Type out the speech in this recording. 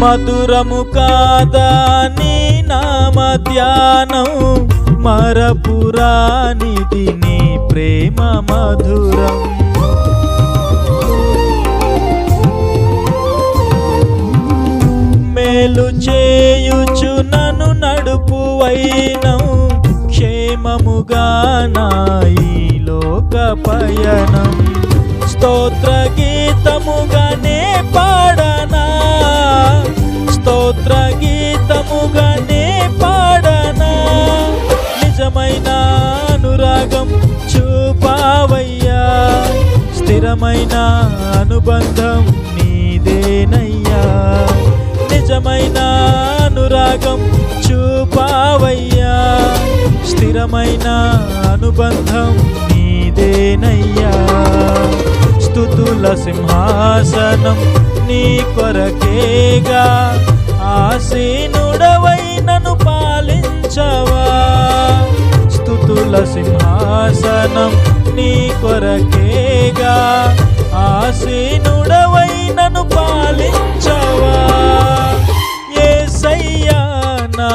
మధురము కాదా నీ నామ ధ్యానం, మరపురానిది నీ ప్రేమ మధురం. మేలు చేయుచు నన్ను నడుపువైనవు, క్షేమముగా నా ఈ లోక పయనం. స్తోత్ర గీతముగానే పాడనా, స్తోత్ర గీతముగానే పాడనా. నిజమైన అనురాగం చూపావయ్యా, స్థిరమైన అనుబంధం నీదేనయ్యా. నిజమైన అనురాగం చూపావయ్యా, స్థిరమైన అనుబంధం నీదేనయ్యా. స్తుతుల సింహాసనం నీ కొరకేగా, ఆసీనుడవై నన్ను పాలించవా. స్తుతుల సింహాసనం నీ కొరకేగా, ఆసీనుడవై నన్ను పాలించవా. యేసయ్యా నా